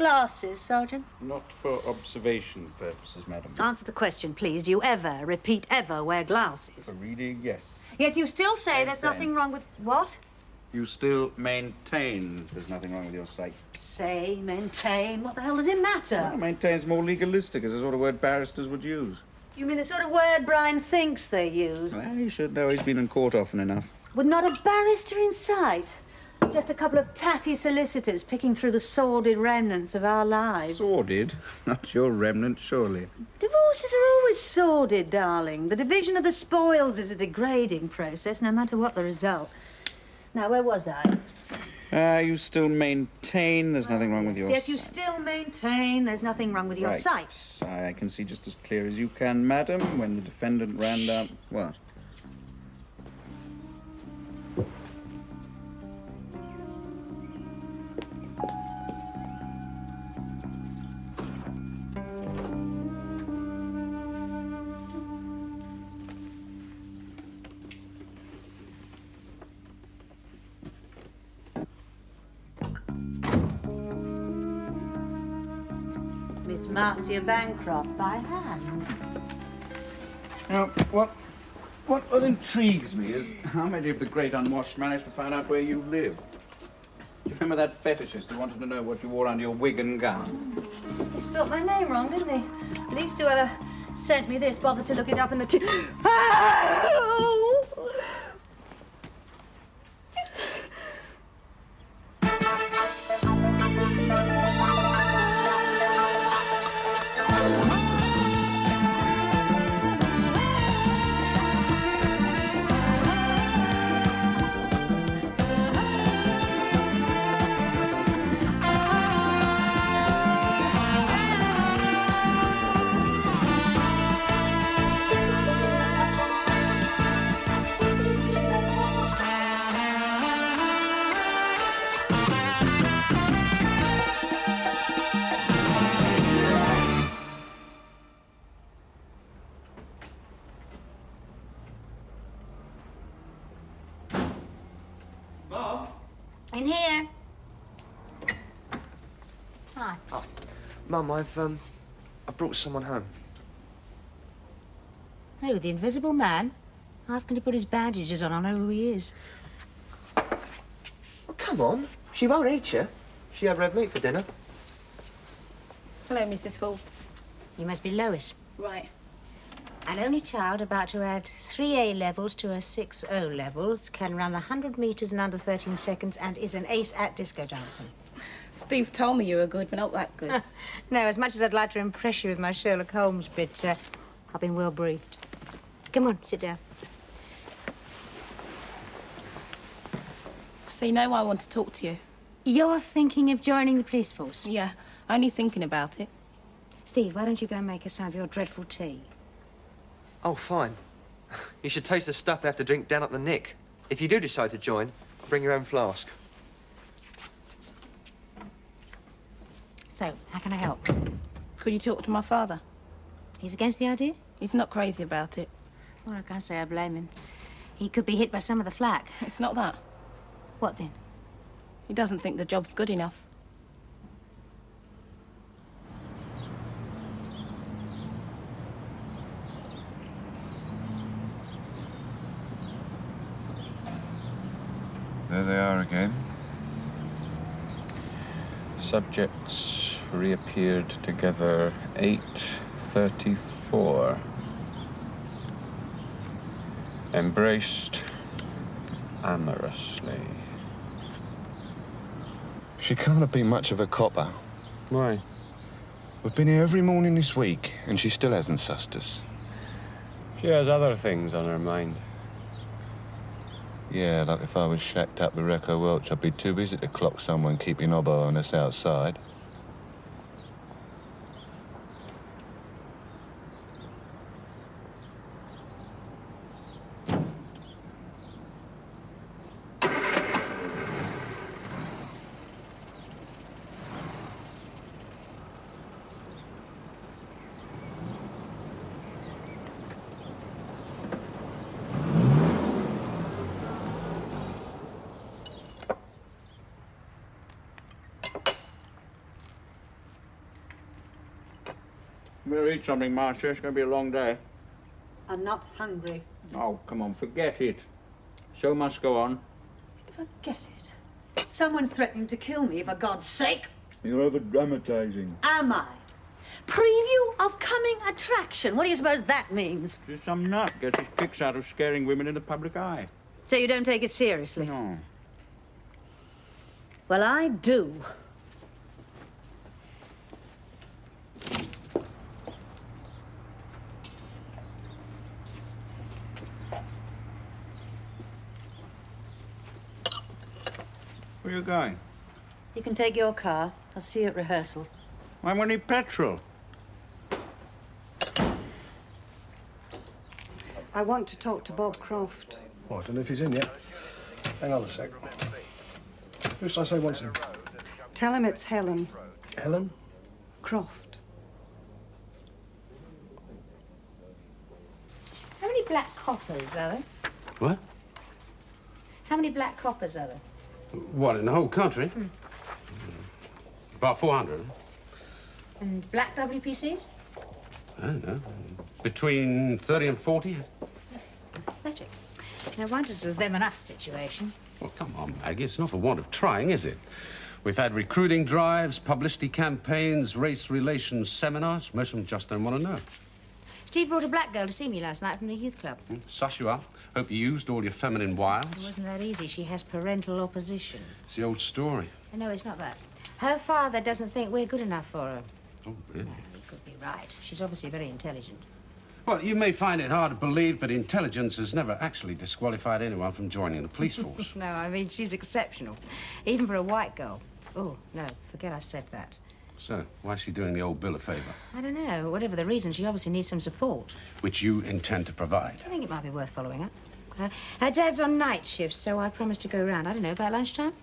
glasses, Sergeant? Not for observation purposes, madam. Answer the question, please. Do you ever, repeat ever, wear glasses? For reading, yes. Yet you still say there's nothing wrong with... What? You still maintain there's nothing wrong with your sight. Say, maintain. What the hell does it matter? Well, maintain's more legalistic, as the sort of word barristers would use. You mean the sort of word Brian thinks they use? Well, you should know he's been in court often enough. With not a barrister in sight? Just a couple of tatty solicitors picking through the sordid remnants of our lives. Sordid? Not your remnant, surely. Divorces are always sordid, darling. The division of the spoils is a degrading process, no matter what the result. Now, where was I? You still maintain there's nothing wrong with your Yes, you sight. still maintain there's nothing wrong with your sight. I can see just as clear as you can, madam, when the defendant ran down... What? Miss Marcia Bancroft by hand. Now, what intrigues me is how many of the great unwashed managed to find out where you live. Do you remember that fetishist who wanted to know what you wore under your wig and gown? He spelt my name wrong, didn't he? At least whoever sent me this bothered to look it up in the Ow! In here. Hi. Oh, Mum, I've brought someone home. Oh, the invisible man? Ask him to put his bandages on. I know who he is. Well, come on. She won't eat you. She had red meat for dinner. Hello, Mrs. Forbes. You must be Lois. Right. An only child about to add 3 A levels to her 6 O levels, can run the 100 metres in under 13 seconds, and is an ace at disco dancing. Steve told me you were good, but not that good. No, as much as I'd like to impress you with my Sherlock Holmes bit, I've been well briefed. Come on, sit down. So you know why I want to talk to you? You're thinking of joining the police force? Yeah, only thinking about it. Steve, why don't you go and make us some of your dreadful tea? Oh, fine. You should taste the stuff they have to drink down at the Nick. If you do decide to join, bring your own flask. So, how can I help? Could you talk to my father? He's against the idea? He's not crazy about it. Well, I can't say I blame him. He could be hit by some of the flak. It's not that. What then? He doesn't think the job's good enough. There they are again. Subjects reappeared together 8:34. Embraced amorously. She can't have been much of a copper. Why? We've been here every morning this week, and she still hasn't sussed us. She has other things on her mind. Yeah, like if I was shacked up with Recco Welch, I'd be too busy to clock someone keeping obbo on us outside. Better eat something, Marcia. It's going to be a long day. I'm not hungry. Oh, come on, forget it. Show must go on. Forget it. Someone's threatening to kill me, for God's sake. You're over-dramatising. Am I? Preview of coming attraction. What do you suppose that means? She's some nut. Gets his kicks out of scaring women in the public eye. So you don't take it seriously? No. Well, I do. Where are you going? You can take your car. I'll see you at rehearsal. I won't need petrol. I want to talk to Bob Croft. Oh, I don't know if he's in yet. Hang on a sec. Who should I say wants him? Tell him it's Helen Helen? Croft. How many black coppers are there? What? How many black coppers are there? What, in the whole country? About 400. And black WPCs? I don't know. Between 30 and 40. Pathetic. No wonder it's a them and us situation. Well, come on, Maggie. It's not for want of trying, is it? We've had recruiting drives, publicity campaigns, race relations seminars. Most of them just don't want to know. Steve brought a black girl to see me last night from the youth club. Suss you up. Hope you used all your feminine wiles. It wasn't that easy. She has parental opposition. It's the old story. No, it's not that. Her father doesn't think we're good enough for her. Oh, really? Well, he could be right. She's obviously very intelligent. Well, you may find it hard to believe, but intelligence has never actually disqualified anyone from joining the police force. No, I mean, she's exceptional. Even for a white girl. Oh, no, forget I said that. So, why's she doing the old Bill a favour? I don't know. Whatever the reason, she obviously needs some support. Which you intend to provide. I think it might be worth following up. Her dad's on night shifts, so I promised to go round. I don't know, about lunchtime?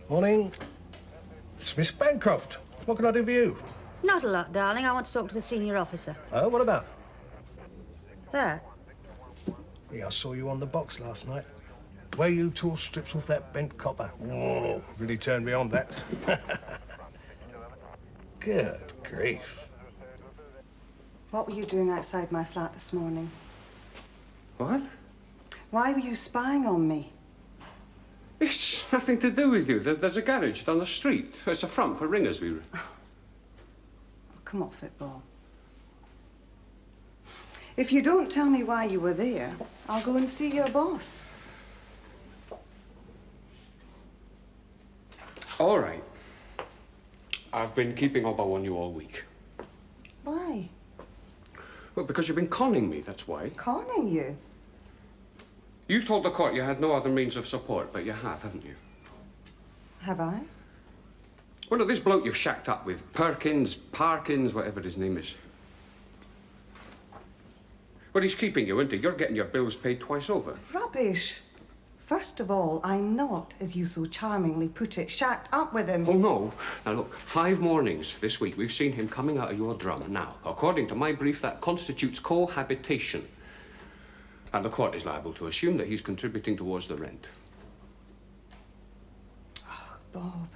Morning. It's Miss Bancroft. What can I do for you? Not a lot, darling. I want to talk to the senior officer. Oh, what about? There. Yeah, I saw you on the box last night. Way you tore strips off that bent copper. Whoa, really turned me on, that. Good grief. What were you doing outside my flat this morning? What? Why were you spying on me? It's nothing to do with you. There's a garage down the street. It's a front for ringers. Oh, come off it, Bob. If you don't tell me why you were there, I'll go and see your boss. All right. I've been keeping up on you all week. Why? Well, because you've been conning me, that's why. Conning you? You told the court you had no other means of support, but you have, haven't you? Have I? Well, look, this bloke you've shacked up with, Parkins, whatever his name is. Well, he's keeping you, isn't he? You're getting your bills paid twice over. Rubbish. First of all, I'm not, as you so charmingly put it, shacked up with him. Oh, no. Now, look, 5 mornings this week we've seen him coming out of your drum. Now, according to my brief, that constitutes cohabitation. And the court is liable to assume that he's contributing towards the rent. Oh, Bob,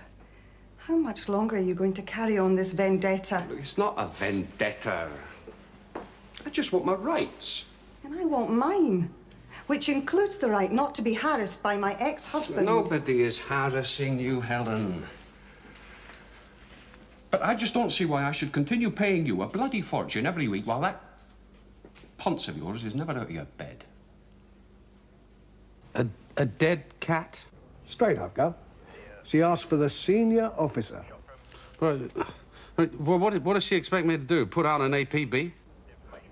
how much longer are you going to carry on this vendetta? Look, it's not a vendetta. I just want my rights. And I want mine, which includes the right not to be harassed by my ex-husband. Nobody is harassing you, Helen. But I just don't see why I should continue paying you a bloody fortune every week while that ponce of yours is never out of your bed. A dead cat? Straight up, Gov. She asked for the senior officer. Well, what does she expect me to do? Put out an APB?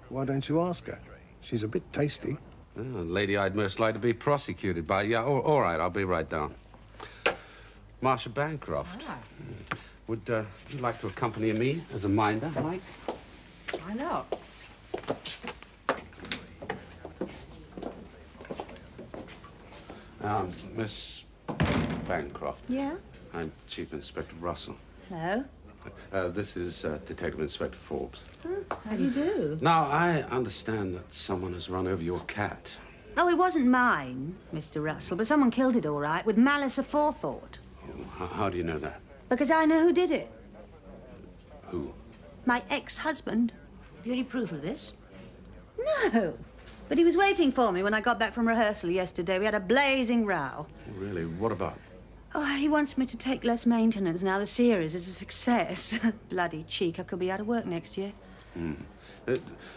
Why don't you ask her? She's a bit tasty. Well, a lady I'd most like to be prosecuted by. Yeah, all right, I'll be right down. Marcia Bancroft. Ah. Would you like to accompany me as a minder, Mike? Why not? Miss Bancroft. Yeah? I'm Chief Inspector Russell. Hello. This is Detective Inspector Forbes. How do you do? Now, I understand that someone has run over your cat. Oh, it wasn't mine, Mr. Russell, but someone killed it all right, with malice aforethought. Oh, how do you know that? Because I know who did it. Who? My ex-husband. Have you any proof of this? No. But he was waiting for me when I got back from rehearsal yesterday. We had a blazing row. Oh, really? What about? Oh, he wants me to take less maintenance now the series is a success. Bloody cheek, I could be out of work next year. Hmm.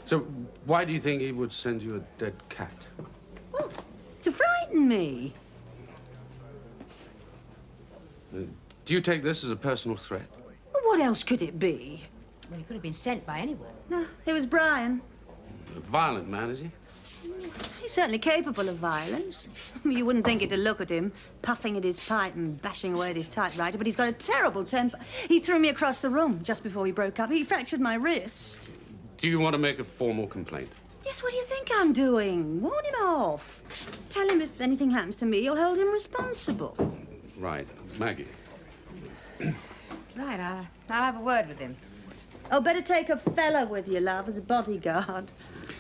So, why do you think he would send you a dead cat? Oh, to frighten me. Do you take this as a personal threat? Well, what else could it be? Well, he could have been sent by anyone. No, it was Brian. A violent man, is he? He's certainly capable of violence. You wouldn't think it to look at him, puffing at his pipe and bashing away at his typewriter, but he's got a terrible temper. He threw me across the room just before we broke up. He fractured my wrist. Do you want to make a formal complaint? Yes, what do you think I'm doing? Warn him off. Tell him if anything happens to me, you'll hold him responsible. Right. Maggie. Right, I'll have a word with him. Oh, better take a fella with you, love, as a bodyguard.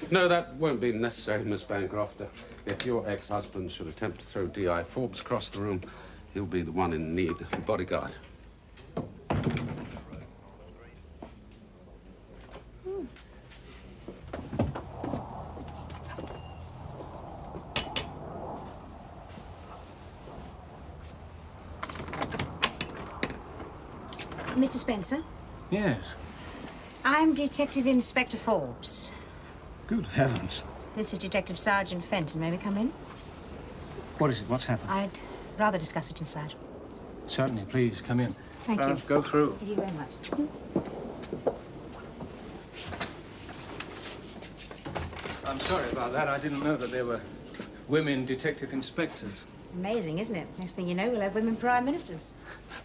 No, that won't be necessary, Miss Bancroft. If your ex-husband should attempt to throw D.I. Forbes across the room, he'll be the one in need of a bodyguard. Mr. Spencer? Yes. I'm Detective Inspector Forbes. Good heavens. This is Detective Sergeant Fenton. May we come in? What is it? What's happened? I'd rather discuss it inside. Certainly, please, come in. Thank you. Go through. Thank you very much. I'm sorry about that. I didn't know that there were women detective inspectors. Amazing, isn't it? Next thing you know, we'll have women prime ministers.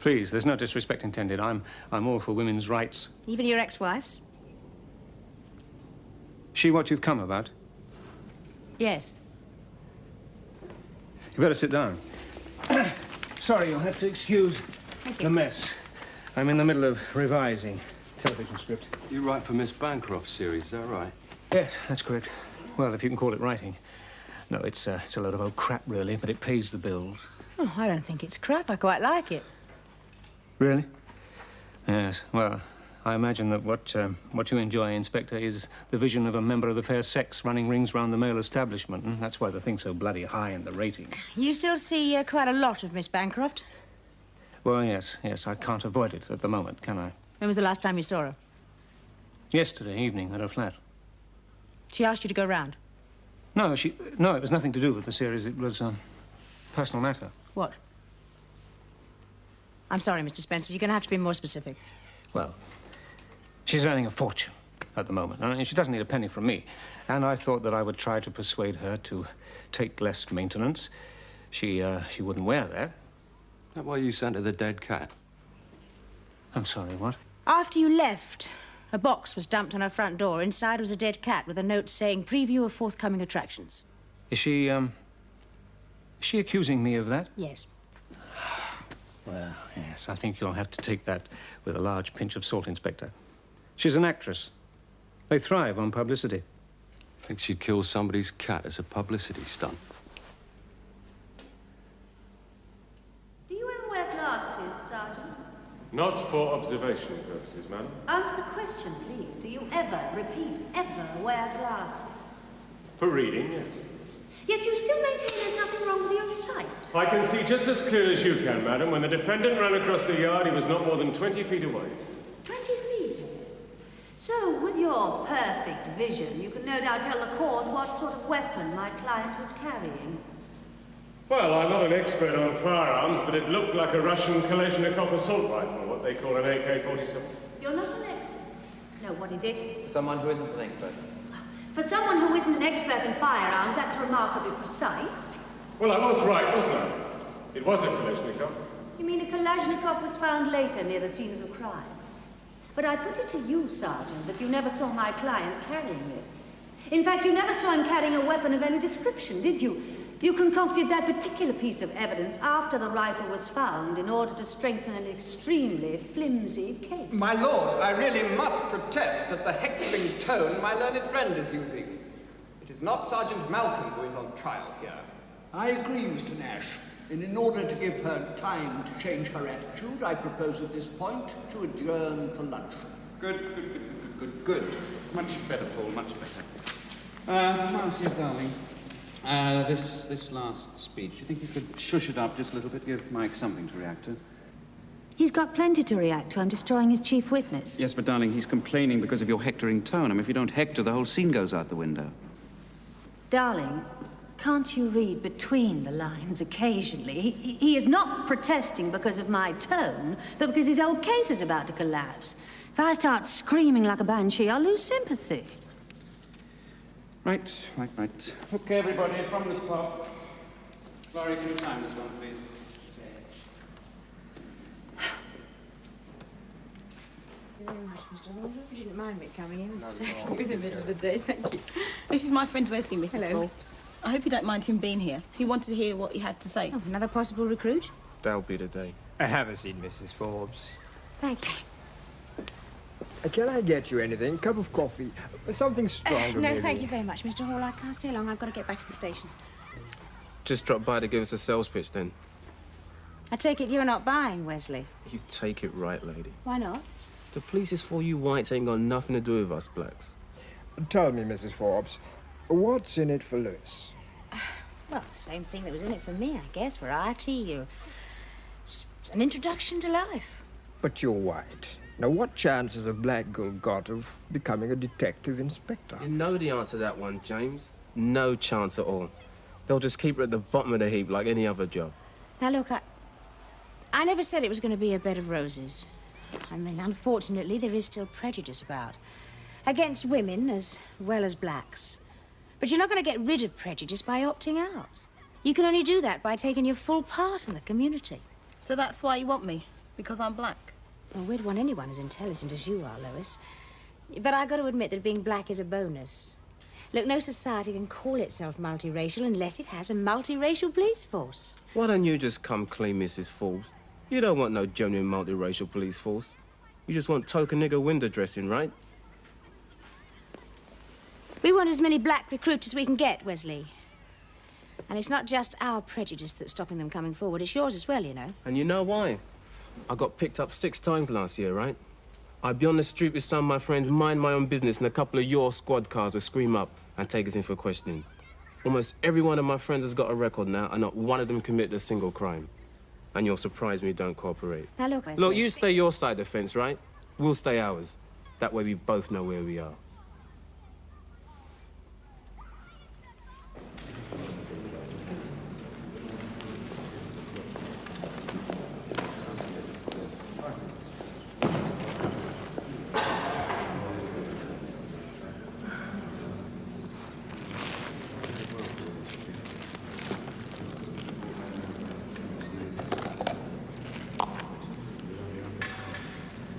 Please, there's no disrespect intended. I'm all for women's rights. Even your ex-wives? She what you've come about? Yes. You better sit down. Sorry, you'll have to excuse the mess. I'm in the middle of revising television script. You write for Miss Bancroft's series, is that right? Yes, that's correct. Well, if you can call it writing. No, it's a load of old crap, really, but it pays the bills. Oh, I don't think it's crap. I quite like it. Really? Yes, well, I imagine that what you enjoy, Inspector, is the vision of a member of the fair sex running rings round the male establishment, and that's why the thing's so bloody high in the ratings. You still see quite a lot of Miss Bancroft? Well, yes, I can't avoid it at the moment, can I? When was the last time you saw her? Yesterday evening at her flat. She asked you to go round? No, it was nothing to do with the series. It was a personal matter. What? I'm sorry, Mr. Spencer. You're going to have to be more specific. Well, she's earning a fortune at the moment, and she doesn't need a penny from me. And I thought that I would try to persuade her to take less maintenance. She wouldn't wear that. Is that why you sent her the dead cat? I'm sorry, what? After you left, a box was dumped on her front door. Inside was a dead cat with a note saying, "Preview of forthcoming attractions." Is she accusing me of that? Yes. Well, yes, I think you'll have to take that with a large pinch of salt, Inspector. She's an actress. They thrive on publicity. I think she'd kill somebody's cat as a publicity stunt. Do you ever wear glasses, Sergeant? Not for observation purposes, madam. Answer the question, please. Do you ever, repeat, ever wear glasses? For reading, yes. Yet you still maintain there's nothing wrong with your sight. I can see just as clear as you can, madam. When the defendant ran across the yard, he was not more than 20 feet away. 20 feet? So, with your perfect vision, you can no doubt tell the court what sort of weapon my client was carrying. Well, I'm not an expert on firearms, but it looked like a Russian Kalashnikov assault rifle, what they call an AK-47. You're not an expert? No, what is it? For someone who isn't an expert. For someone who isn't an expert in firearms, that's remarkably precise. Well, I was right, wasn't I? It was a Kalashnikov. You mean a Kalashnikov was found later near the scene of the crime? But I put it to you, Sergeant, that you never saw my client carrying it. In fact, you never saw him carrying a weapon of any description, did you? You concocted that particular piece of evidence after the rifle was found in order to strengthen an extremely flimsy case. My lord, I really must protest at the hectoring tone my learned friend is using. It is not Sergeant Malcolm who is on trial here. I agree, Mr. Nash. And in order to give her time to change her attitude, I propose at this point to adjourn for lunch. Good. Much better, Paul, much better. Marcia, darling, this last speech, do you think you could shush it up just a little bit, give Mike something to react to? He's got plenty to react to. I'm destroying his chief witness. Yes, but darling, he's complaining because of your hectoring tone. I mean, if you don't hector, the whole scene goes out the window. Darling, can't you read between the lines occasionally? He is not protesting because of my tone, but because his whole case is about to collapse. If I start screaming like a banshee, I'll lose sympathy. Right. Okay, everybody, from the top. Sorry, can you time this one, please? Thank you very much, Mr. Holder. You didn't mind me coming in and staying in the middle of the day. Thank you. This is my friend Wesley, Mrs. Hello. Forbes. I hope you don't mind him being here. He wanted to hear what you had to say. Oh, another possible recruit? That'll be the day. I haven't seen Mrs. Forbes. Thank you. Can I get you anything? Cup of coffee? Something stronger, No, maybe? thank you very much, Mr. Hall. I can't stay long. I've got to get back to the station. Just drop by to give us a sales pitch, then. I take it you're not buying, Wesley. You take it right, lady. Why not? The police is for you whites ain't got nothing to do with us blacks. Tell me, Mrs. Forbes, what's in it for Lewis? Well, the same thing that was in it for me, I guess. Variety, it's an introduction to life. But you're white. Now, what chance has a black girl got of becoming a detective inspector? You know the answer to that one, James. No chance at all. They'll just keep her at the bottom of the heap like any other job. Now, look, I never said it was going to be a bed of roses. I mean, unfortunately, there is still prejudice about. Against women as well as blacks. But you're not going to get rid of prejudice by opting out. You can only do that by taking your full part in the community. So that's why you want me? Because I'm black? Well, we'd want anyone as intelligent as you are, Lois. But I've got to admit that being black is a bonus. Look, no society can call itself multiracial unless it has a multiracial police force. Why don't you just come clean, Mrs. Forbes? You don't want no genuine multiracial police force. You just want token nigger window dressing, right? We want as many black recruits as we can get, Wesley. And it's not just our prejudice that's stopping them coming forward. It's yours as well, you know. And you know why? I got picked up 6 times last year, right? I'd be on the street with some of my friends, mind my own business, and a couple of your squad cars would scream up and take us in for questioning. Almost every one of my friends has got a record now, and not one of them committed a single crime. And you're surprised me don't cooperate. Now, look, Wesley. Look, you stay your side of the fence, right? We'll stay ours. That way we both know where we are.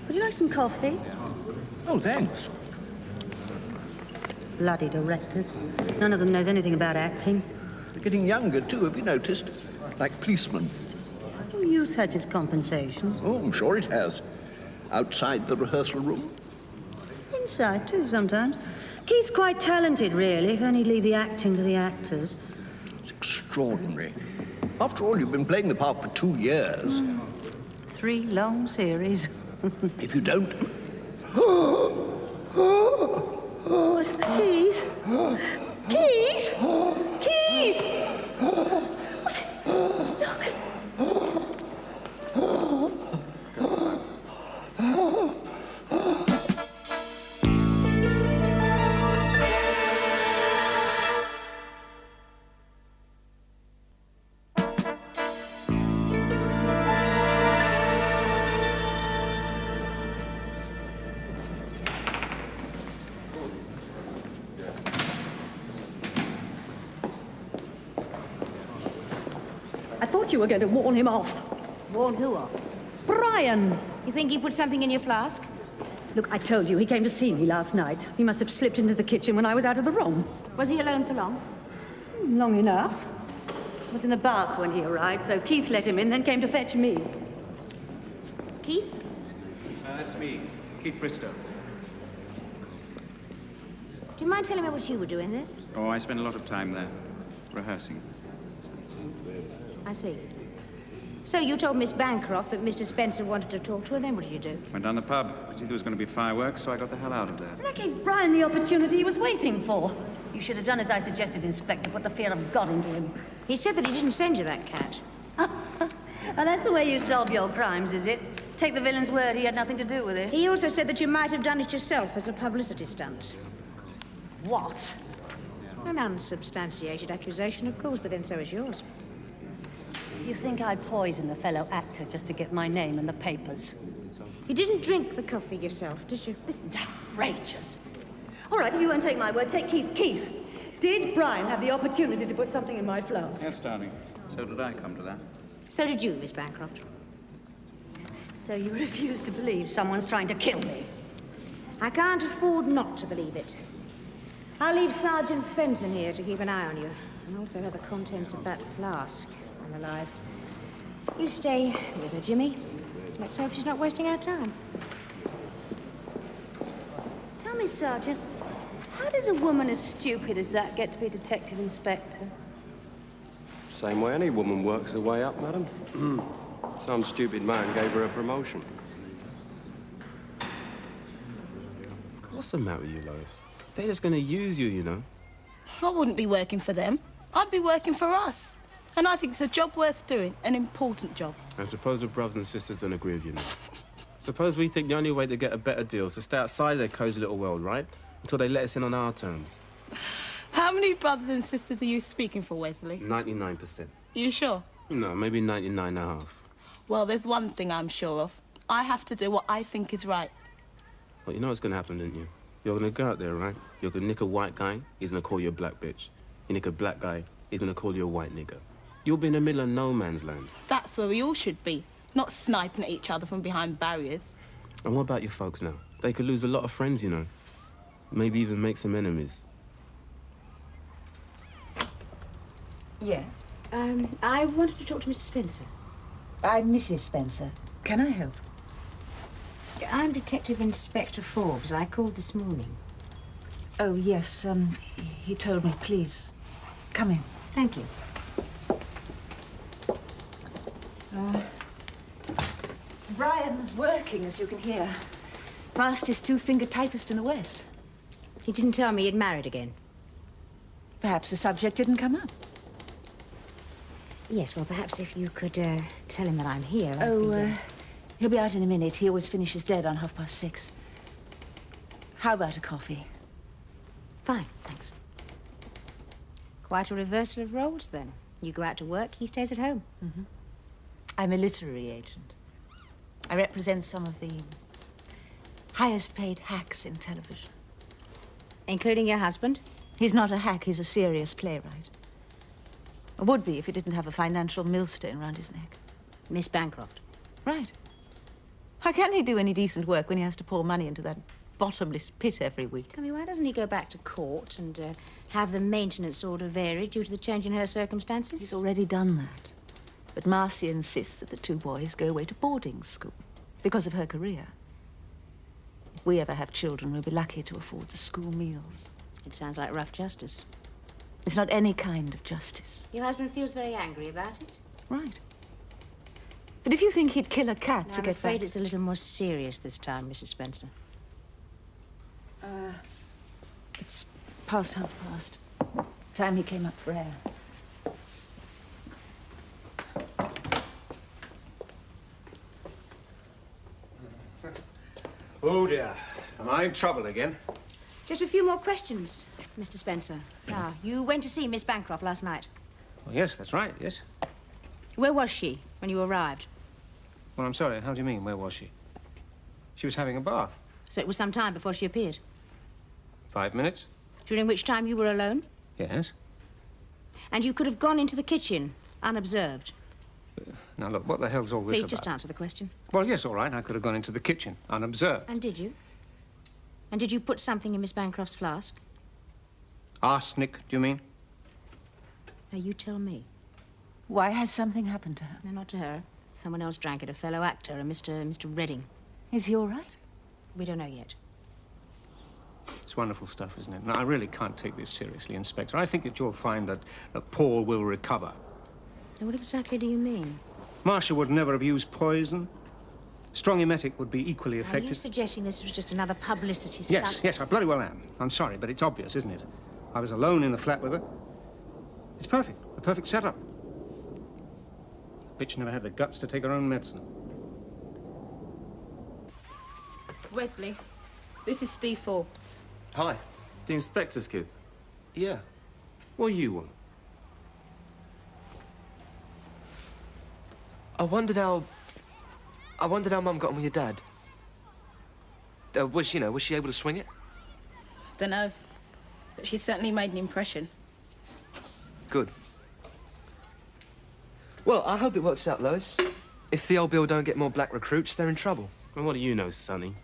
Would you like some coffee? Oh, thanks. Bloody directors. None of them knows anything about acting. They're getting younger, too, have you noticed? Like policemen. Youth has its compensations. Oh, I'm sure it has. Outside the rehearsal room. Inside, too, sometimes. Keith's quite talented, really, if only he'd leave the acting to the actors. It's extraordinary. After all, you've been playing the part for 2 years. 3 long series. If you don't... What, Keith? Keith? Keith! I thought you were going to warn him off. Warn who off? Brian! You think he put something in your flask? Look, I told you, he came to see me last night. He must have slipped into the kitchen when I was out of the room. Was he alone for long? Long enough. I was in the bath when he arrived, so Keith let him in, then came to fetch me. Keith? That's me, Keith Bristow. Do you mind telling me what you were doing there? Oh, I spent a lot of time there, rehearsing. I see. So you told Miss Bancroft that Mr. Spencer wanted to talk to her, then what did you do? Went down the pub. I think there was going to be fireworks, so I got the hell out of there. That gave Brian the opportunity he was waiting for. You should have done as I suggested, Inspector, put the fear of God into him. He said that he didn't send you that cat. And that's the way you solve your crimes, is it? Take the villain's word he had nothing to do with it. He also said that you might have done it yourself as a publicity stunt. What? An unsubstantiated accusation, of course, but then so is yours. You think I'd poison a fellow actor just to get my name in the papers? You didn't drink the coffee yourself, did you? This is outrageous. All right, if you won't take my word, take Keith's. Keith, did Brian have the opportunity to put something in my flask? Yes, darling. So did I come to that. So did you, Miss Bancroft. So you refuse to believe someone's trying to kill me? I can't afford not to believe it. I'll leave Sergeant Fenton here to keep an eye on you, and also have the contents of that flask analysed. You stay with her, Jimmy. Let's hope she's not wasting our time. Tell me, Sergeant, how does a woman as stupid as that get to be Detective Inspector? Same way any woman works her way up, madam. Some stupid man gave her a promotion. What's the matter with you, Lois? They're just going to use you, you know. I wouldn't be working for them. I'd be working for us. And I think it's a job worth doing, an important job. And suppose the brothers and sisters don't agree with you now. Suppose we think the only way to get a better deal is to stay outside their cosy little world, right? Until they let us in on our terms. How many brothers and sisters are you speaking for, Wesley? 99%. You sure? No, maybe 99.5. Well, there's one thing I'm sure of. I have to do what I think is right. Well, you know what's going to happen, didn't you? You're going to go out there, right? You're going to nick a white guy, he's going to call you a black bitch. You nick a black guy, he's going to call you a white nigger. You'll be in the middle of no man's land. That's where we all should be, not sniping at each other from behind barriers. And what about your folks now? They could lose a lot of friends, you know. Maybe even make some enemies. Yes? I wanted to talk to Mr. Spencer. I'm Mrs. Spencer. Can I help? I'm Detective Inspector Forbes. I called this morning. Oh, yes, he told me. Please, come in. Thank you. Brian's working, as you can hear. Fastest two-finger typist in the West. He didn't tell me he'd married again. Perhaps the subject didn't come up. Yes, well, perhaps if you could tell him that I'm here. He'll be out in a minute. He always finishes dead on 6:30. How about a coffee? Fine, thanks. Quite a reversal of roles, then. You go out to work, he stays at home. Mm-hmm. I'm a literary agent. I represent some of the highest-paid hacks in television. Including your husband? He's not a hack, he's a serious playwright. Or would be if he didn't have a financial millstone around his neck. Miss Bancroft. Right. How can he do any decent work when he has to pour money into that bottomless pit every week? Tell me, why doesn't he go back to court and have the maintenance order varied due to the change in her circumstances? He's already done that. But Marcia insists that the two boys go away to boarding school because of her career. If we ever have children, we'll be lucky to afford the school meals. It sounds like rough justice. It's not any kind of justice. Your husband feels very angry about it? Right. But if you think he'd kill a cat to I'm get afraid back... it's a little more serious this time, Mrs. Spencer. It's past past. Time he came up for air. Oh, dear. Am I in trouble again? Just a few more questions, Mr. Spencer. Now, you went to see Miss Bancroft last night. Well, yes, that's right, yes. Where was she when you arrived? Well, I'm sorry, how do you mean, where was she? She was having a bath. So it was some time before she appeared? 5 minutes? During which time you were alone? Yes. And you could have gone into the kitchen, unobserved? Now, look, what the hell's all this Please, about? just answer the question. Well, yes, all right, I could have gone into the kitchen, unobserved. And did you? And did you put something in Miss Bancroft's flask? Arsenic, do you mean? Now, you tell me. Why has something happened to her? No, not to her. Someone else drank it, a fellow actor, a Mr. Redding. Is he all right? We don't know yet. It's wonderful stuff, isn't it? No, I really can't take this seriously, Inspector. I think that you'll find that Paul will recover. Now, what exactly do you mean? Marcia would never have used poison. Strong emetic would be equally Are effective. you suggesting this was just another publicity stunt? Yes, yes, I bloody well am. I'm sorry, but it's obvious, isn't it? I was alone in the flat with her. It's perfect. The perfect setup. The bitch never had the guts to take her own medicine. Wesley, this is Steve Forbes. Hi. The inspector's kid? Yeah. What do you want? I wondered how Mum got on with your dad. Was she able to swing it? Dunno, but she certainly made an impression. Good. Well, I hope it works out, Lois. If the old Bill don't get more black recruits, they're in trouble. And what do you know, Sonny?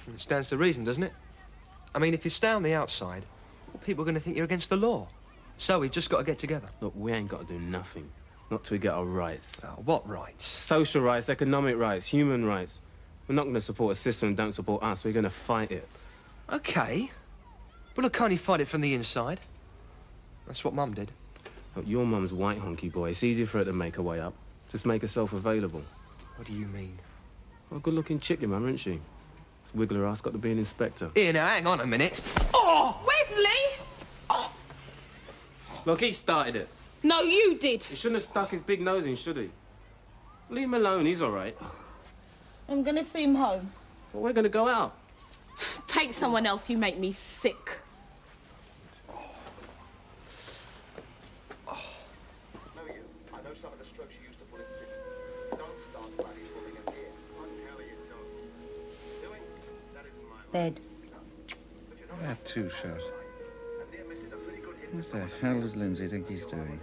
It stands to reason, doesn't it? I mean, if you stay on the outside, well, people are going to think you're against the law. So we've just got to get together. Look, we ain't got to do nothing. Not till we get our rights. What rights? Social rights, economic rights, human rights. We're not going to support a system that don't support us. We're going to fight it. OK. But look, can't you fight it from the inside? That's what Mum did. Look, your mum's white honky boy. It's easy for her to make her way up. Just make herself available. What do you mean? Well, a good-looking chick, your mum, isn't she? This wiggler ass got to be an inspector. Here, now, hang on a minute. Oh, Wesley! Oh. Look, he started it. No, you did. He shouldn't have stuck his big nose in, should he? Leave him alone, he's all right. I'm gonna see him home. Well, we're gonna go out. Take someone else, you make me sick. Bed. That two-shot. What the hell does Lindsay think he's doing?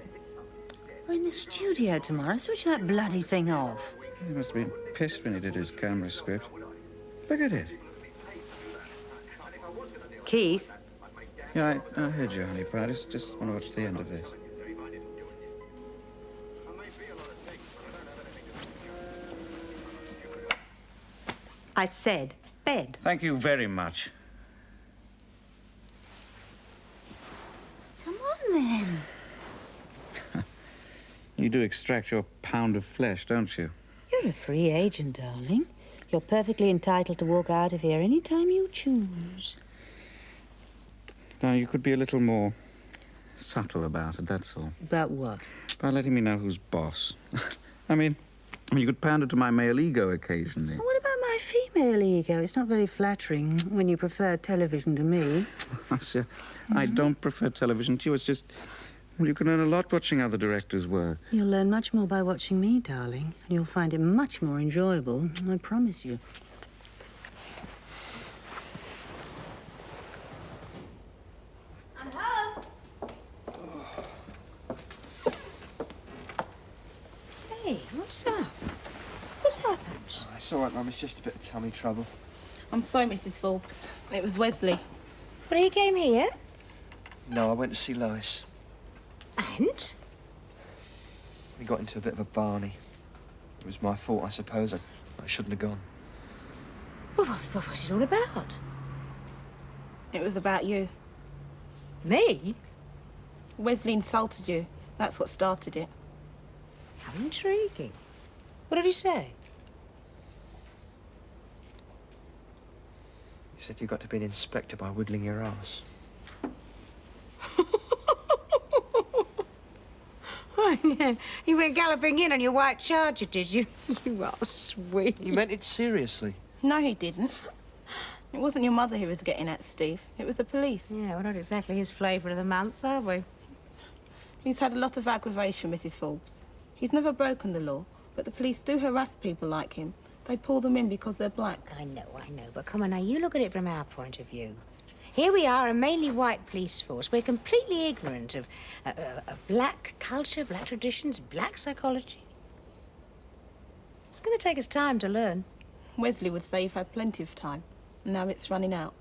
We're in the studio tomorrow. Switch that bloody thing off. He must have been pissed when he did his camera script. Look at it. Keith? Yeah, I heard you, honey pie. I just want to watch the end of this. I said bed. Thank you very much. Come on, then. You do extract your pound of flesh, don't you? You're a free agent, darling. You're perfectly entitled to walk out of here any time you choose. Now, you could be a little more subtle about it, that's all. About what? By letting me know who's boss. I mean, you could pander to my male ego occasionally. What about my female ego? It's not very flattering when you prefer television to me. Sir, I don't prefer television to you. It's just... Well, you can learn a lot watching other directors work. You'll learn much more by watching me, darling. And you'll find it much more enjoyable, I promise you. I'm home. Hey, what's up? What's happened? It's all right, Mum. It's just a bit of tummy trouble. I'm sorry, Mrs. Forbes. It was Wesley. But he came here? No, I went to see Lois. And? We got into a bit of a barney. It was my fault, I suppose. I shouldn't have gone. Well, what was it all about? It was about you. Me? Wesley insulted you. That's what started it. How intriguing. What did he say? He said you got to be an inspector by wiggling your ass. Oh, no. You went galloping in on your white charger, did you? You are sweet. He meant it seriously. No, he didn't. It wasn't your mother he was getting at, Steve. It was the police. Yeah, we're not exactly his flavour of the month, are we? He's had a lot of aggravation, Mrs. Forbes. He's never broken the law, but the police do harass people like him. They pull them in because they're black. I know, but come on now, you look at it from our point of view. Here we are, a mainly white police force. We're completely ignorant of black culture, black traditions, black psychology. It's going to take us time to learn. Wesley would say you've had plenty of time. Now it's running out.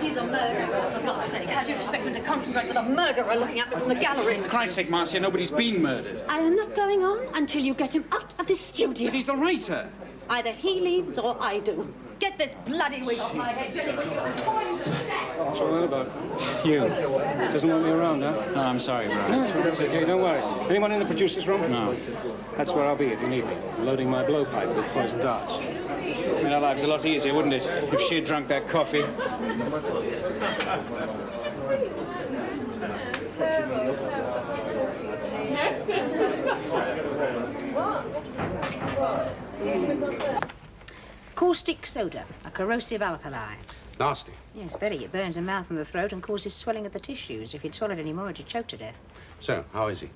He's a murderer, for God's sake. How do you expect me to concentrate with a murderer looking at me from the gallery? For Christ's sake, Marcia, nobody's been murdered. I am not going on until you get him out of this studio. But he's the writer. Either he leaves or I do. Get this bloody wig off my head, Jenny. What's all that about? Hugh doesn't want me around, huh? No, I'm sorry, Brian. No, it's okay, don't worry. Anyone in the producer's room? No. That's where I'll be if you need me. Loading my blowpipe with poison darts. Made our lives a lot easier, wouldn't it? If she had drunk that coffee. Caustic soda, a corrosive alkali. Nasty. Yes, very. It burns the mouth and the throat and causes swelling of the tissues. If he'd swallowed any more, he'd choke to death. So, how is he?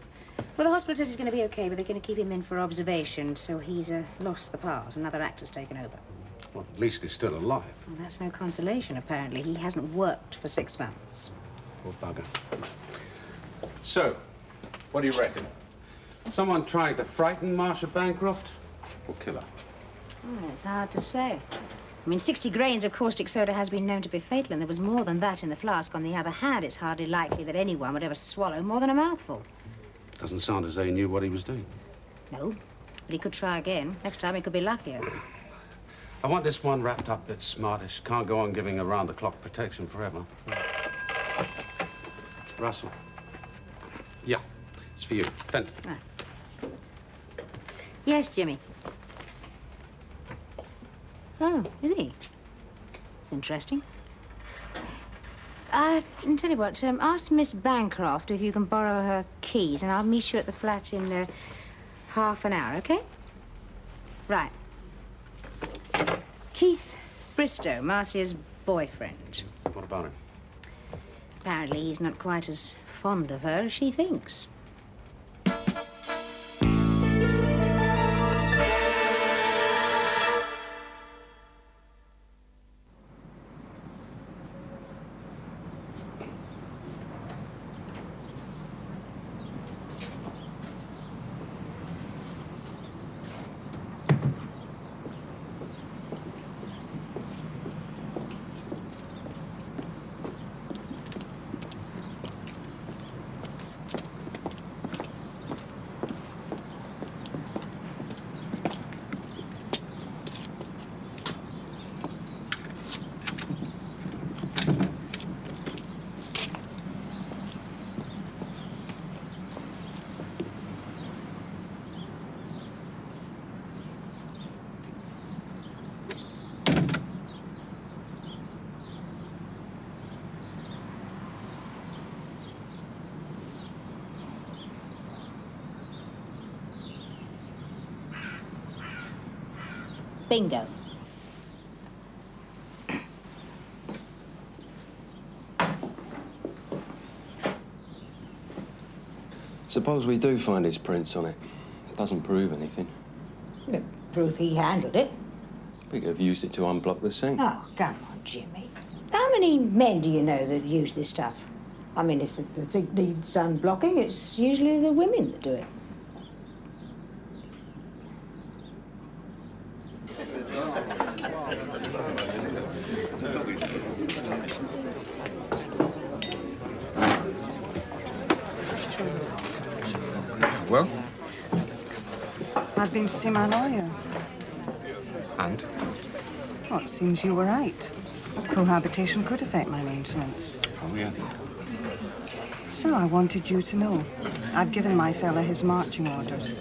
Well, the hospital says he's going to be okay, but they're going to keep him in for observation, so he's lost the part. Another actor's taken over. Well, at least he's still alive. Well, that's no consolation, apparently. He hasn't worked for 6 months. Poor bugger. So, what do you reckon? Someone trying to frighten Marcia Bancroft or kill her? Oh, it's hard to say. I mean, 60 grains of caustic soda has been known to be fatal, and there was more than that in the flask. On the other hand, it's hardly likely that anyone would ever swallow more than a mouthful. Doesn't sound as though he knew what he was doing. No, but he could try again. Next time he could be luckier. I want this one wrapped up a bit smartish. Can't go on giving around-the-clock protection forever. Russell. Yeah, it's for you. Fenton. Right. Yes, Jimmy. Oh, is he? It's interesting. Tell you what, ask Miss Bancroft if you can borrow her keys, and I'll meet you at the flat in half an hour, okay? Right. Keith Bristow, Marcia's boyfriend. What about him? Apparently he's not quite as fond of her as she thinks. Bingo. Suppose we do find his prints on it. Doesn't prove anything. No proof he handled it. We could have used it to unblock the sink. Oh, come on, Jimmy. How many men do you know that use this stuff? I mean, if the sink needs unblocking, it's usually the women that do it. Well? I've been to see my lawyer. And? Well, it seems you were right. Cohabitation could affect my maintenance. Oh, yeah. So I wanted you to know. I've given my fella his marching orders.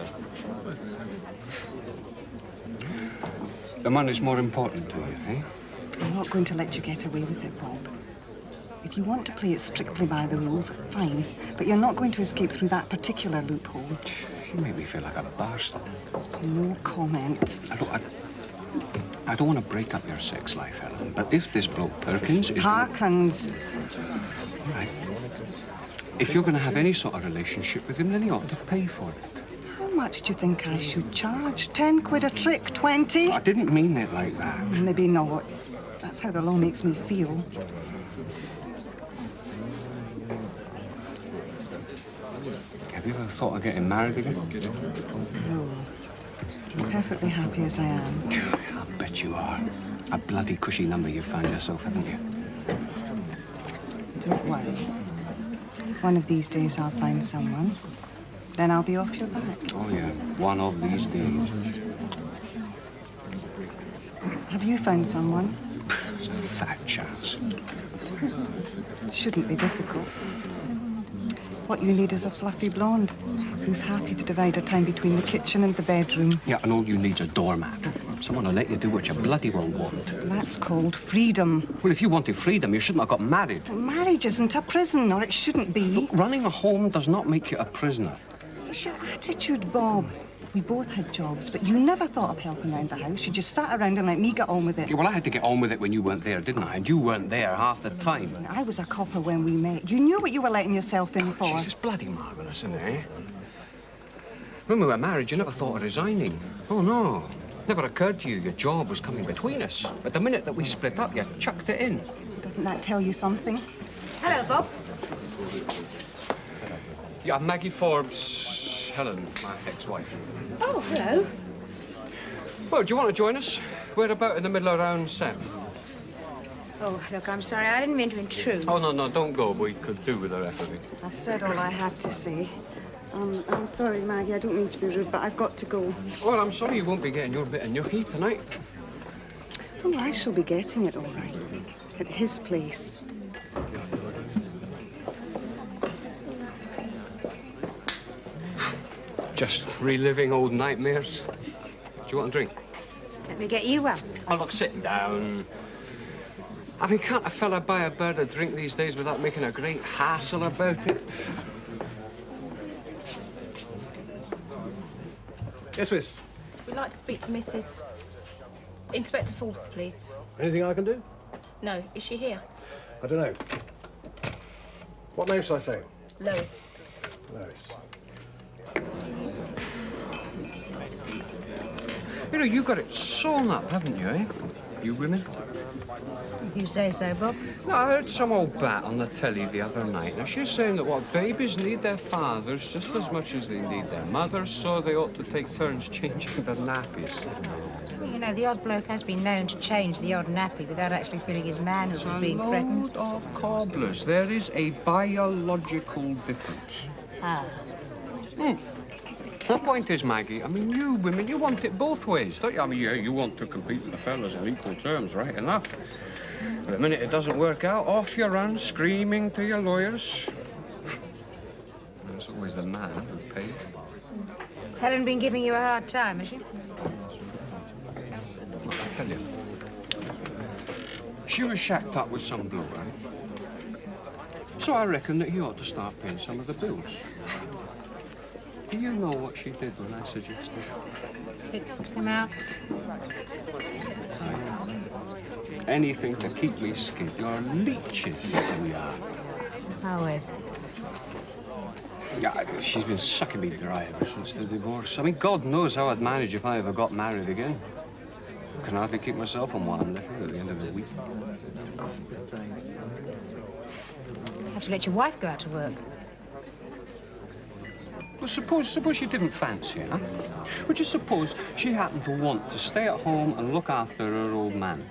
The money's more important to you, eh? I'm not going to let you get away with it, Bob. If you want to play it strictly by the rules, fine. But you're not going to escape through that particular loophole. You make me feel like a bastard. No comment. I don't want to break up your sex life, Helen, but if this bloke Perkins is... Parkins. All right. If you're going to have any sort of relationship with him, then he ought to pay for it. How much do you think I should charge? 10 quid a trick? 20? I didn't mean it like that. Maybe not. That's how the law makes me feel. Have you ever thought of getting married again? No. I'm perfectly happy as I am. I bet you are. A bloody cushy number you've found yourself, haven't you? Don't worry. One of these days I'll find someone. Then I'll be off your back. Oh, yeah. One of these days. Have you found someone? There's a fat chance. Shouldn't be difficult. What you need is a fluffy blonde who's happy to divide her time between the kitchen and the bedroom. Yeah, and all you need's a doormat. Someone will let you do what you bloody well want. That's called freedom. Well, if you wanted freedom, you shouldn't have got married. Marriage isn't a prison, or it shouldn't be. Look, running a home does not make you a prisoner. It's your attitude, Bob. We both had jobs, but you never thought of helping around the house. You just sat around and let me get on with it. Yeah, well, I had to get on with it when you weren't there, didn't I? And you weren't there half the time. I was a copper when we met. You knew what you were letting yourself in for. Jeez, it's bloody marvellous, isn't it, eh? When we were married, you never thought of resigning. Oh, no. Never occurred to you your job was coming between us. But the minute that we split up, you chucked it in. Doesn't that tell you something? Hello, Bob. Yeah, Maggie Forbes, Helen, my ex-wife. Oh, hello. Well, do you want to join us? We're about in the middle of round 7. Oh, look, I'm sorry. I didn't mean to intrude. Oh, no, don't go. We could do with the rest of it. I've said all I had to say. I'm sorry, Maggie. I don't mean to be rude, but I've got to go. Well, I'm sorry you won't be getting your bit of gnocchi tonight. Oh, I shall be getting it all right. At his place. Just reliving old nightmares. Do you want a drink? Let me get you one. Oh, look, sit down. I mean, can't a fella buy a bird a drink these days without making a great hassle about it? Yes, miss. We'd like to speak to Mrs. Inspector Forbes, please. Anything I can do? No, is she here? I don't know. What name shall I say? Lois. Lois. You know, you got it sewn up, haven't you, eh? You women? If you say so, Bob. No, I heard some old bat on the telly the other night. Now, she's saying that what babies need their fathers just as much as they need their mothers, so they ought to take turns changing their nappies. Well, you know, the odd bloke has been known to change the odd nappy without actually feeling his manhood was being threatened. Load of cobblers. There is a biological difference. Ah. The point is, Maggie, I mean, you women, you want it both ways, don't you? I mean, yeah, you want to compete with the fellas on equal terms, right enough. But the minute it doesn't work out, off you run, screaming to your lawyers. And it's always the man who pays. Helen been giving you a hard time, has she? Look, I tell you, she was shacked up with some bloke, right? So I reckon that he ought to start paying some of the bills. Do you know what she did when I suggested? It come out. Anything to keep me skid. You're leeches, we are. How is it? Yeah, she's been sucking me dry ever since the divorce. I mean, God knows how I'd manage if I ever got married again. I can hardly keep myself on what I'm living at the end of the week. You have to let your wife go out to work. Well, suppose she didn't fancy her. Well, just suppose she happened to want to stay at home and look after her old man.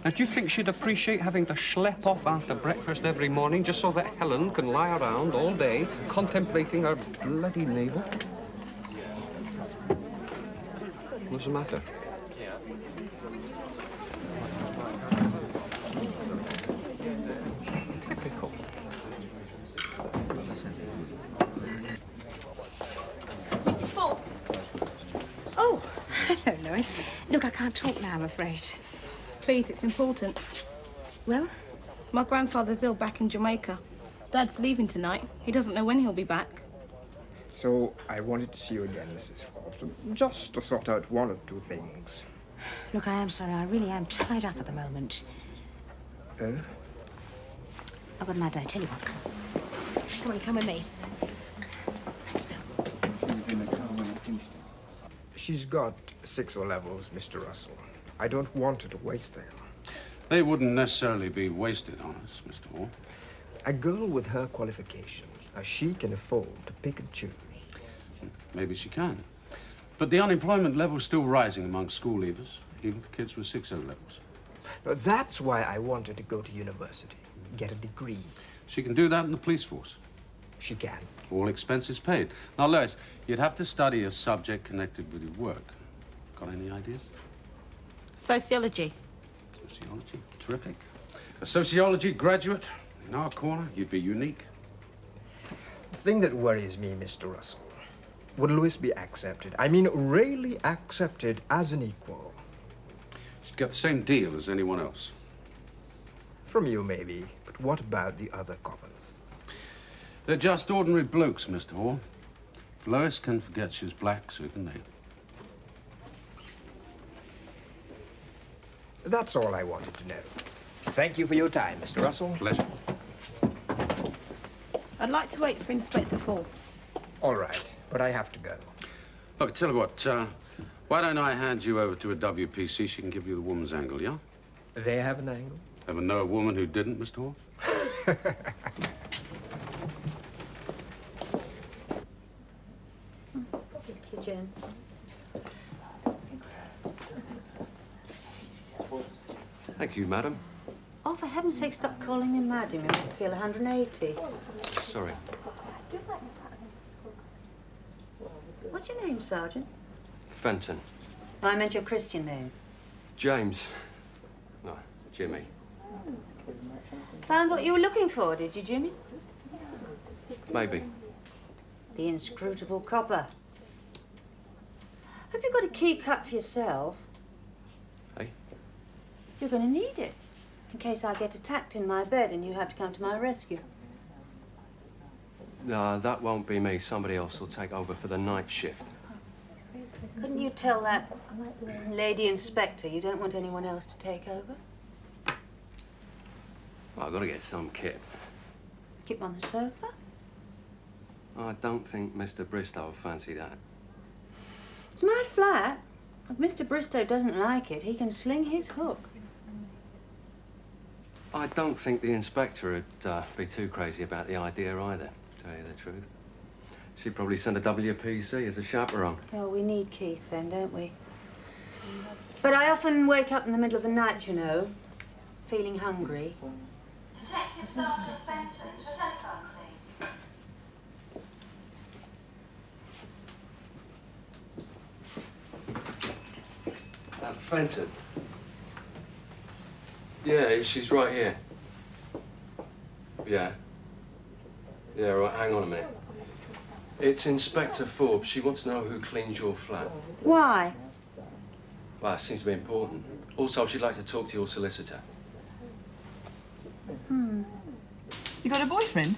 Now, do you think she'd appreciate having to schlep off after breakfast every morning just so that Helen can lie around all day contemplating her bloody navel? What's the matter? Typical. Mrs. Forbes. Oh, hello, Lois. Look, I can't talk now, I'm afraid. Please, it's important. Well? My grandfather's ill back in Jamaica. Dad's leaving tonight. He doesn't know when he'll be back. So I wanted to see you again, Mrs. Forbes, just to sort out one or two things. Look, I am sorry. I really am tied up at the moment. Oh? I've got an idea. Tell you what, come on, come with me. She's got 6 O-levels, Mr. Russell. I don't want her to waste them. They wouldn't necessarily be wasted on us, Mr. Moore. A girl with her qualifications Now, she can afford to pick and choose. Maybe she can. But the unemployment level's still rising among school leavers, even for kids with 6 O-levels. Now, that's why I want her to go to university, get a degree. She can do that in the police force. She can. All expenses paid. Now, Lois, you'd have to study a subject connected with your work. Got any ideas? Sociology. Sociology? Terrific. A sociology graduate in our corner, you'd be unique. The thing that worries me, Mr. Russell, would Louis be accepted? I mean, really accepted as an equal? She'd get the same deal as anyone else. From you, maybe. But what about the other coppers? They're just ordinary blokes, Mr. Hall. Lois can forget she's black, so can they. That's all I wanted to know. Thank you for your time, Mr. Russell. Pleasure. I'd like to wait for Inspector Forbes. All right, but I have to go. Look, tell you what, why don't I hand you over to a WPC? She can give you the woman's angle, yeah? They have an angle? Ever know a woman who didn't, Mr. Hall? Kitchen. Thank you, madam. Oh, for heaven's sake, stop calling me madam. You make me feel 180. Sorry. What's your name, Sergeant? Fenton. Oh, I meant your Christian name. James. No, Jimmy. Found what you were looking for, did you, Jimmy? Maybe. The inscrutable copper. Have you got a key cut for yourself? Hey? You're going to need it, in case I get attacked in my bed and you have to come to my rescue. No, that won't be me. Somebody else will take over for the night shift. Couldn't you tell that lady inspector you don't want anyone else to take over? Well, I've got to get some kit. Keep on the sofa? I don't think Mr. Bristow will fancy that. It's my flat. If Mr. Bristow doesn't like it, he can sling his hook. I don't think the inspector would be too crazy about the idea either, to tell you the truth. She'd probably send a WPC as a chaperone. Oh, we need Keith then, don't we? But I often wake up in the middle of the night, you know, feeling hungry. Detective Sergeant Fenton, your telephone, please. Fenton. Yeah, she's right here. Yeah. Yeah, right, hang on a minute. It's Inspector Forbes. She wants to know who cleans your flat. Why? Well, it seems to be important. Also, she'd like to talk to your solicitor. You got a boyfriend?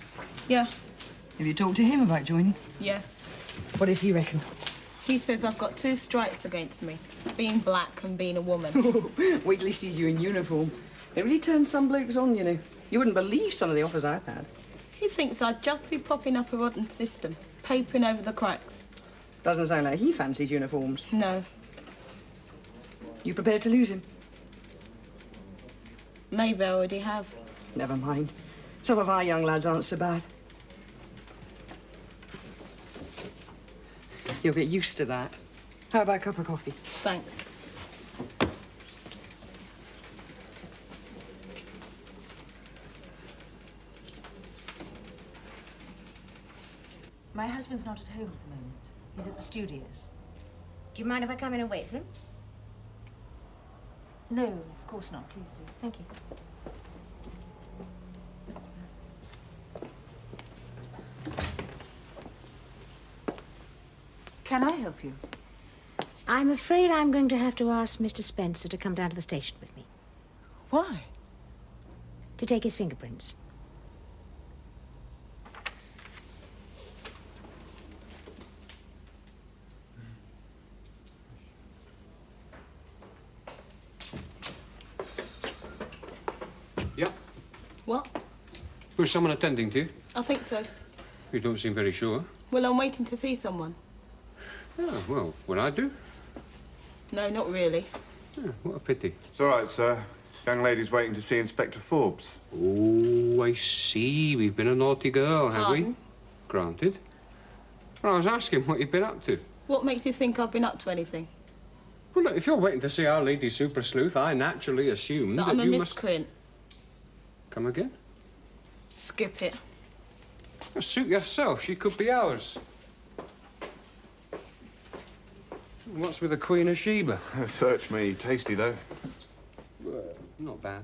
Yeah. Have you talked to him about joining? Yes. What does he reckon? He says I've got 2 strikes against me, being black and being a woman. Wait till he sees you in uniform. It really turns some blokes on, you know. You wouldn't believe some of the offers I've had. He thinks I'd just be propping up a rotten system, papering over the cracks. Doesn't sound like he fancies uniforms. No. You prepared to lose him? Maybe I already have. Never mind. Some of our young lads aren't so bad. You'll get used to that. How about a cup of coffee? Thanks. My husband's not at home at the moment. He's at the studios. Do you mind if I come in and wait for him? No, of course not. Please do. Thank you. Can I help you? I'm afraid I'm going to have to ask Mr. Spencer to come down to the station with me. Why? To take his fingerprints. Yeah? What? Was someone attending to you? I think so. You don't seem very sure. Well, I'm waiting to see someone. Oh, well, will I do? No, not really. Oh, what a pity. It's all right, sir. Young lady's waiting to see Inspector Forbes. Oh, I see. We've been a naughty girl, have we? Pardon? Granted. But I was asking what you've been up to. What makes you think I've been up to anything? Well, look, if you're waiting to see our lady super sleuth, I naturally assumed That that I'm a you miscreant. Come again? Skip it. Well, suit yourself. She could be ours. What's with the Queen of Sheba? Search me. Tasty, though. Not bad.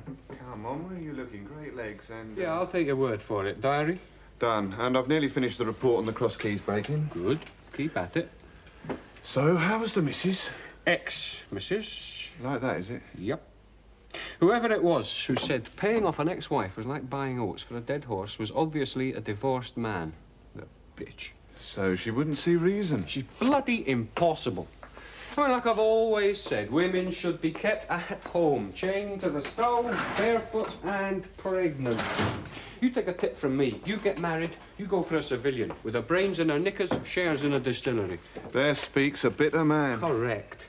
Come on, where are you looking? Great legs and... Yeah, I'll take your word for it. Diary? Done. And I've nearly finished the report on the cross keys breaking. Good. Keep at it. So, how was the missus? Ex-missus. Like that, is it? Yep. Whoever it was who said paying off an ex-wife was like buying oats for a dead horse was obviously a divorced man. The bitch. So she wouldn't see reason? She's bloody impossible. I mean, like I've always said, women should be kept at home, chained to the stove, barefoot and pregnant. You take a tip from me. You get married, you go for a civilian with her brains in her knickers, shares in a distillery. There speaks a bitter man. Correct.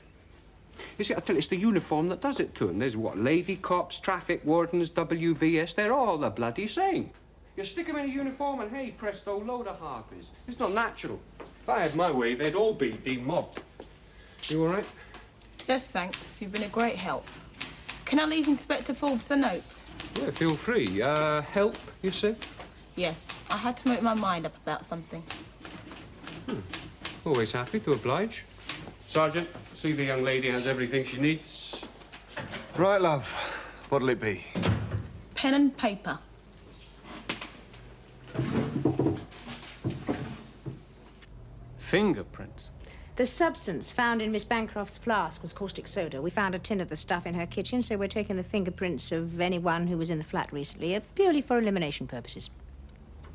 You see, I tell you, it's the uniform that does it to them. There's what, lady cops, traffic wardens, WVS, they're all the bloody same. You stick them in a uniform and, hey, presto, load of harpies. It's not natural. If I had my way, they'd all be demobbed. You all right? Yes, thanks. You've been a great help. Can I leave Inspector Forbes a note? Yeah, feel free. Help, you said? Yes. I had to make my mind up about something. Always happy to oblige. Sergeant, see the young lady has everything she needs. Right, love. What'll it be? Pen and paper. Fingerprints? The substance found in Miss Bancroft's flask was caustic soda. We found a tin of the stuff in her kitchen, so we're taking the fingerprints of anyone who was in the flat recently, purely for elimination purposes.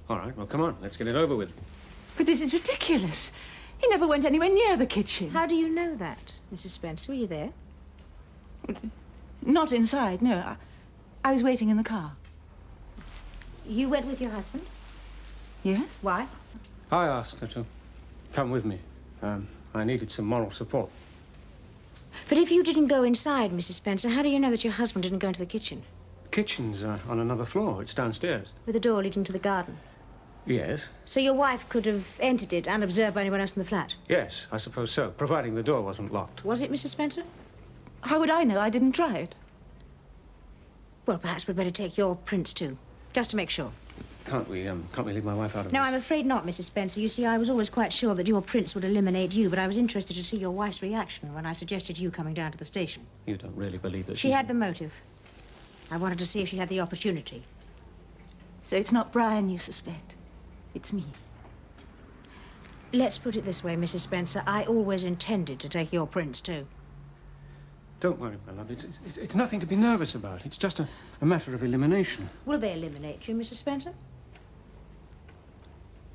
All right, well, come on, let's get it over with. But this is ridiculous. He never went anywhere near the kitchen. How do you know that, Mrs. Spencer? Were you there? Not inside, no. I was waiting in the car. You went with your husband? Yes. Why? I asked her to come with me. I needed some moral support. But if you didn't go inside, Mrs. Spencer, how do you know that your husband didn't go into the kitchen? The kitchen's on another floor. It's downstairs. With a door leading to the garden? Yes. So your wife could have entered it unobserved by anyone else in the flat? Yes, I suppose so, providing the door wasn't locked. Was it, Mrs. Spencer? How would I know? I didn't try it. Well, perhaps we'd better take your prints, too, just to make sure. Can't we leave my wife out of No, this? I'm afraid not, Mrs. Spencer. You see, I was always quite sure that your prints would eliminate you, but I was interested to see your wife's reaction when I suggested you coming down to the station. You don't really believe that She had the motive. I wanted to see if she had the opportunity. So it's not Brian you suspect. It's me. Let's put it this way, Mrs. Spencer. I always intended to take your prints, too. Don't worry, my love. It's nothing to be nervous about. It's just a matter of elimination. Will they eliminate you, Mrs. Spencer?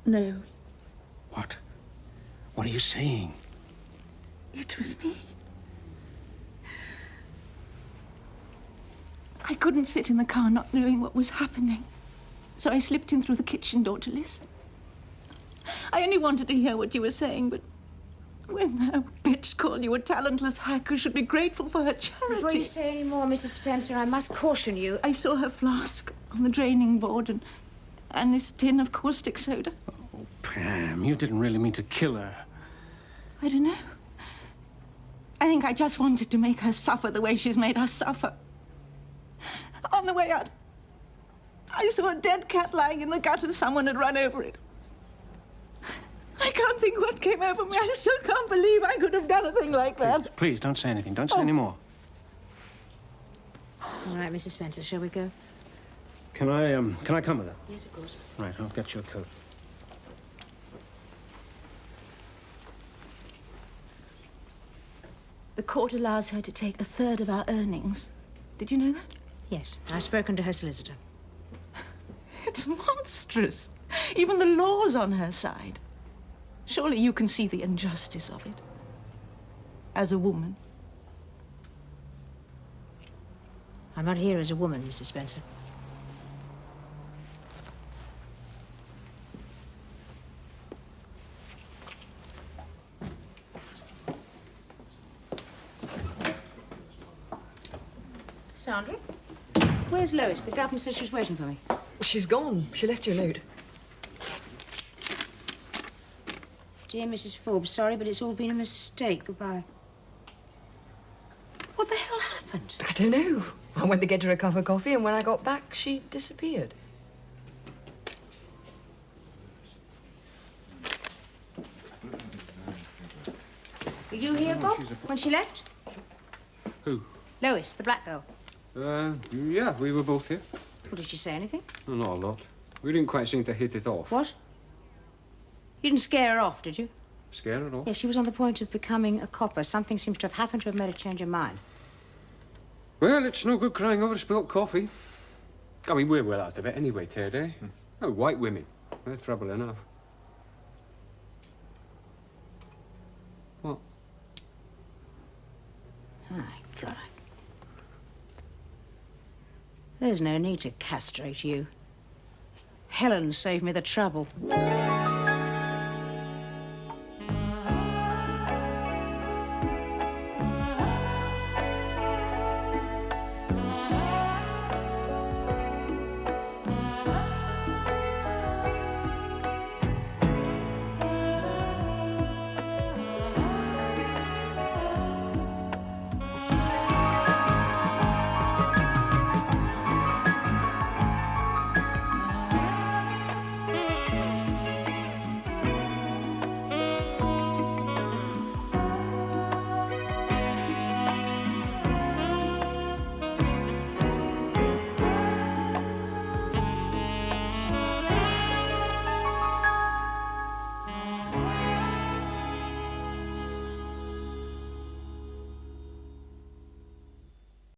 No. What? What are you saying? It was me. I couldn't sit in the car not knowing what was happening. So I slipped in through the kitchen door to listen. I only wanted to hear what you were saying, but when that bitch called you a talentless hack who should be grateful for her charity... Before you say any more, Mrs. Spencer, I must caution you. I saw her flask on the draining board and this tin of caustic soda. Oh, Pam, you didn't really mean to kill her. I don't know. I think I just wanted to make her suffer the way she's made us suffer. On the way out, I saw a dead cat lying in the gutter. Someone had run over it. I can't think what came over me. I still can't believe I could have done a thing like that. Please, don't say anything. Don't say any more. All right, Mrs. Spencer, shall we go? Can I come with her? Yes, of course. Right, I'll get you a coat. The court allows her to take 1/3 of our earnings. Did you know that? Yes, I've spoken to her solicitor. It's monstrous. Even the law's on her side. Surely you can see the injustice of it. As a woman. I'm not here as a woman, Mrs. Spencer. Sandra? Where's Lois? The governor said she was waiting for me. She's gone. She left you a note. Dear Mrs. Forbes, sorry, but it's all been a mistake. Goodbye. What the hell happened? I don't know. I went to get her a cup of coffee, and when I got back, she disappeared. Were you here, Bob, when she left? Who? Lois, the black girl. Yeah, we were both here. Well, did she say anything? Well, not a lot. We didn't quite seem to hit it off. What? You didn't scare her off, did you? Scare her off? Yeah, she was on the point of becoming a copper. Something seems to have happened to have made her change her mind. Well, it's no good crying over spilt coffee. I mean, we're well out of it anyway, Ted, eh? Oh, white women. They're trouble enough. What? My God. There's no need to castrate you. Helen saved me the trouble.